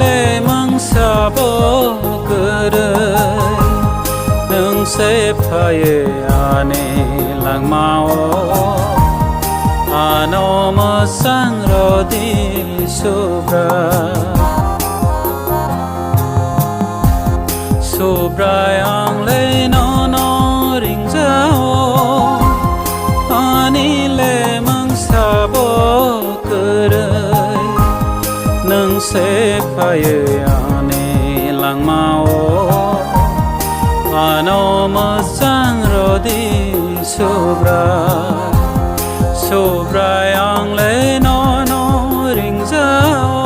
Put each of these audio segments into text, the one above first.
le mang sabo kerai nung se phaye ane lang mao ano ma sang ro di sobra yang le no ring jao ani le mang sabo kerai nung se phaye ane lang mao ano ma sang ro di sobra yang le no ring jao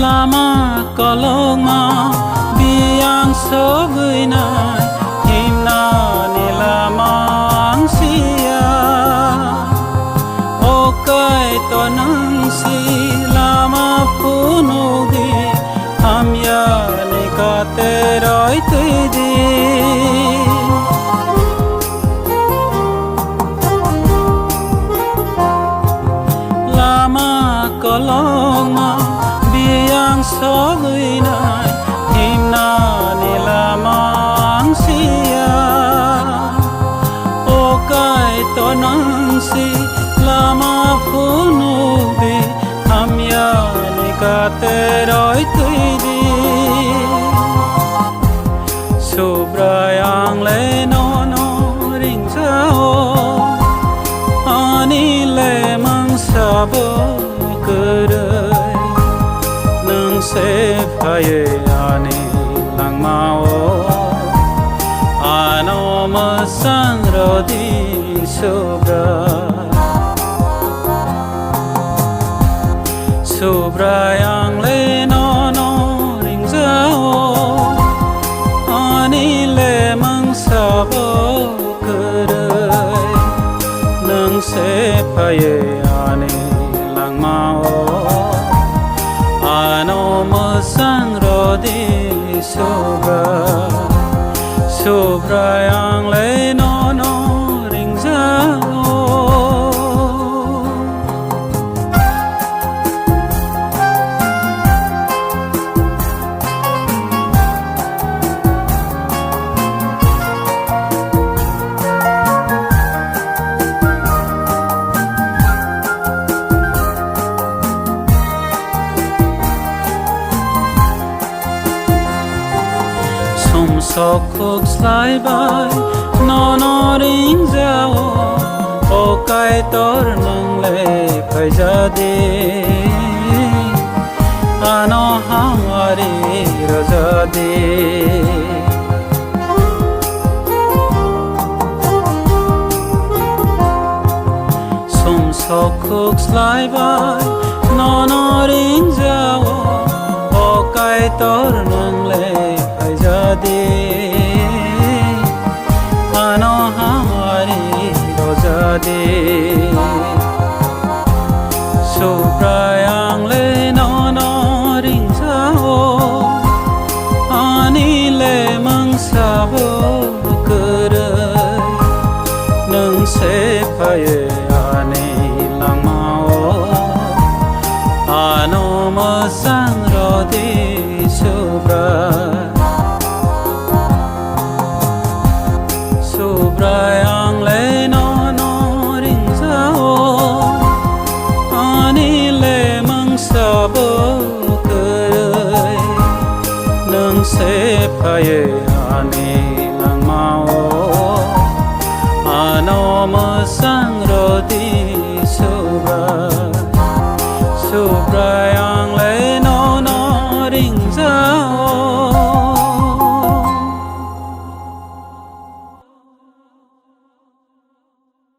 lama kolong ma biang sogui nai himna ni lama ang sia okai to nang si lama punugi hamya ni ka te roi tui di lama kolong ma biang sogui nai himna ni lamang sia okai to nang si lama punubi hamya ni ka te roi tui di sobra yang le no ring jao ani le mang sabo kerai se phaye ane lang mao ano ma sang ro di sobra yang le no ring jao ani le mang sabo kerai nung se phaye ane lang mao ano ma sang ro di sobra yang le no ring jao sọc khúc slide by no ring jao o kai tor nang le phai ja de ano hamari raja de sum sọc khúc slide by no ring jao o kai tor nang le phai ja de ano hamari roja de sobra yang le no ring jao ani le mang sabo kerai nung se phaye ane lang mao ano ma sang ro di sobra yang le no ring jao ani le mang sabo kerai nung se phaye ane lang mao ano ma